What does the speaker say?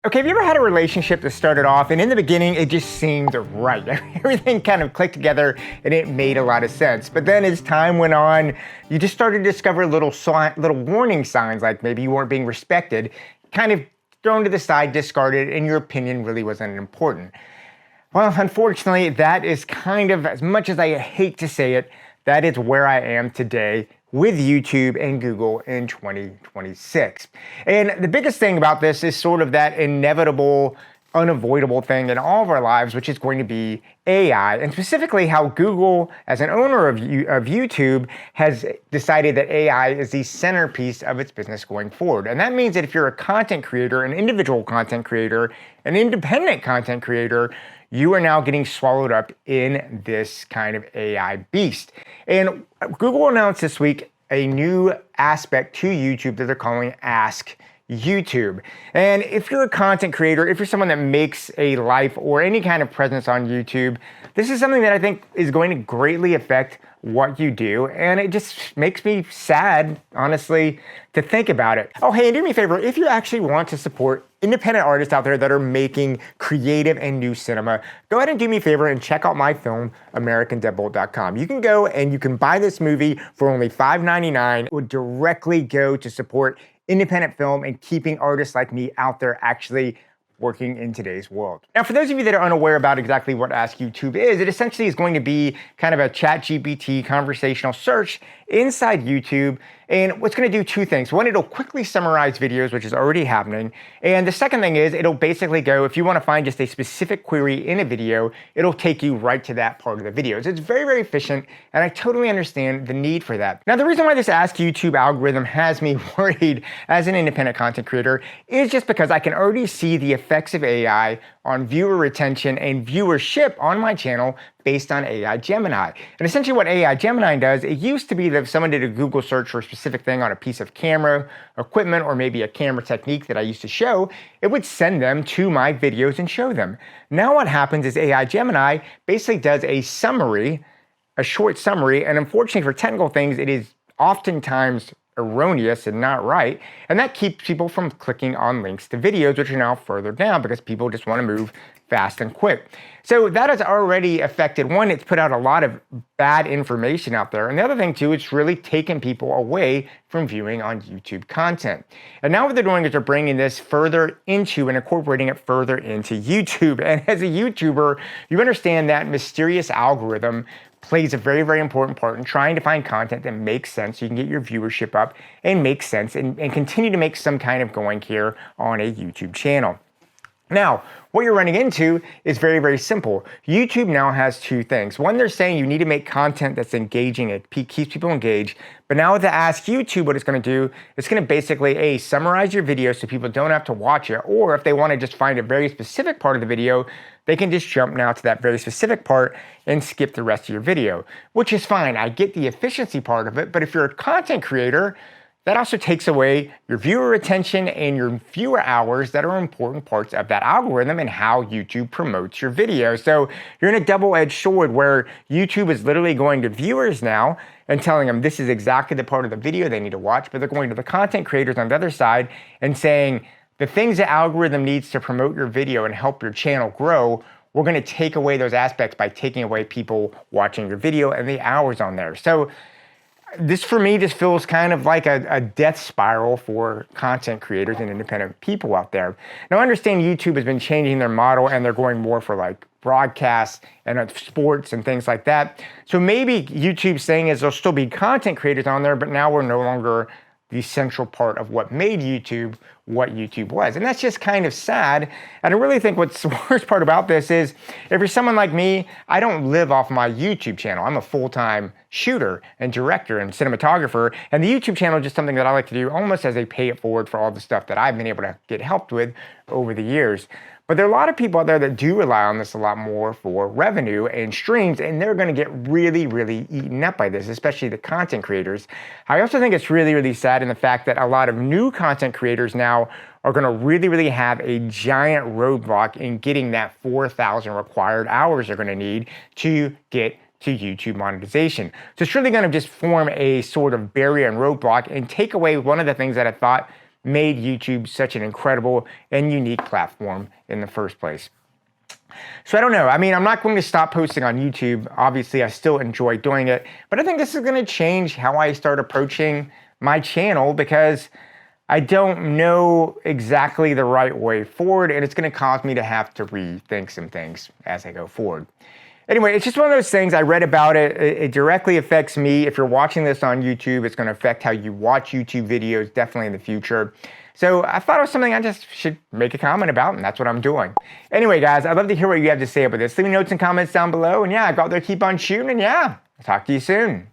Okay, have you ever had a relationship that started off and in the beginning it just seemed right? Everything kind of clicked together and it made a lot of sense. But then as time went on, you just started to discover little warning signs, like maybe you weren't being respected, kind of thrown to the side, discarded, and your opinion really wasn't important. Well, unfortunately, that is kind of, as much as I hate to say it, that is where I am today with YouTube and Google in 2026. And the biggest thing about this is sort of that inevitable, unavoidable thing in all of our lives, which is going to be AI, and specifically how Google, as an owner of YouTube, has decided that AI is the centerpiece of its business going forward. And that means that if you're a content creator, an individual content creator, an independent content creator, you are now getting swallowed up in this kind of AI beast. And Google announced this week a new aspect to YouTube that they're calling AskYoutube. And if you're a content creator, if you're someone that makes a life or any kind of presence on YouTube, this is something that I think is going to greatly affect what you do. And it just makes me sad, honestly, to think about it. Oh, hey, and do me a favor, if you actually want to support independent artists out there that are making creative and new cinema, go ahead and do me a favor and check out my film, AmericanDeadbolt.com. You can go and you can buy this movie for only $5.99. It would directly go to support independent film and keeping artists like me out there actually working in today's world. Now, for those of you that are unaware about exactly what AskYoutube is, it essentially is going to be kind of a ChatGPT conversational search inside YouTube. And what's going to do two things. One, it'll quickly summarize videos, which is already happening. And the second thing is it'll basically go, if you want to find just a specific query in a video, it'll take you right to that part of the video. So it's very, very efficient. And I totally understand the need for that. Now, the reason why this AskYoutube algorithm has me worried as an independent content creator is just because I can already see the effects of AI on viewer retention and viewership on my channel based on AI Gemini. And essentially what AI Gemini does, it used to be that if someone did a Google search for a specific thing on a piece of camera equipment or maybe a camera technique that I used to show, it would send them to my videos and show them. Now what happens is AI Gemini basically does a summary, a short summary, and unfortunately for technical things, it is oftentimes erroneous and not right, and that keeps people from clicking on links to videos, which are now further down because people just want to move fast and quick. So that has already affected, one, it's put out a lot of bad information out there, and the other thing too, it's really taken people away from viewing on YouTube content. And now what they're doing is they're bringing this further into and incorporating it further into YouTube. And as a YouTuber, you understand that mysterious algorithm plays a very, very important part in trying to find content that makes sense so you can get your viewership up and make sense and continue to make some kind of going here on a YouTube channel. Now, what you're running into is very, very simple. YouTube now has two things. One, they're saying you need to make content that's engaging, it keeps people engaged. But now with the AskYoutube, what it's going to do, it's going to basically, summarize your video so people don't have to watch it. Or if they want to just find a very specific part of the video, they can just jump now to that very specific part and skip the rest of your video, which is fine. I get the efficiency part of it, but if you're a content creator, that also takes away your viewer retention and your viewer hours that are important parts of that algorithm and how YouTube promotes your video. So you're in a double-edged sword where YouTube is literally going to viewers now and telling them this is exactly the part of the video they need to watch, but they're going to the content creators on the other side and saying the things the algorithm needs to promote your video and help your channel grow, we're going to take away those aspects by taking away people watching your video and the hours on there. So this for me just feels kind of like a death spiral for content creators and independent people out there. Now I understand YouTube has been changing their model and they're going more for like broadcasts and sports and things like that. So maybe YouTube's saying is there'll still be content creators on there, but now we're no longer the central part of what made YouTube what YouTube was. And that's just kind of sad. And I really think what's the worst part about this is if you're someone like me, I don't live off my YouTube channel. I'm a full-time shooter and director and cinematographer. And the YouTube channel is just something that I like to do almost as a pay it forward for all the stuff that I've been able to get helped with over the years. But there are a lot of people out there that do rely on this a lot more for revenue and streams, and they're going to get really, really eaten up by this, especially the content creators. I also think it's really, really sad in the fact that a lot of new content creators now are going to really, really have a giant roadblock in getting that 4,000 required hours they're going to need to get to YouTube monetization. So it's really going to just form a sort of barrier and roadblock and take away one of the things that I thought made YouTube such an incredible and unique platform in the first place. So I don't know. I mean, I'm not going to stop posting on YouTube. Obviously, I still enjoy doing it, but I think this is going to change how I start approaching my channel because I don't know exactly the right way forward, and it's going to cause me to have to rethink some things as I go forward. Anyway, it's just one of those things. I read about it. It directly affects me. If you're watching this on YouTube, it's going to affect how you watch YouTube videos, definitely in the future. So I thought it was something I just should make a comment about, and that's what I'm doing. Anyway, guys, I'd love to hear what you have to say about this. Leave me notes and comments down below. And yeah, go out there, keep on shooting, and yeah, I'll talk to you soon.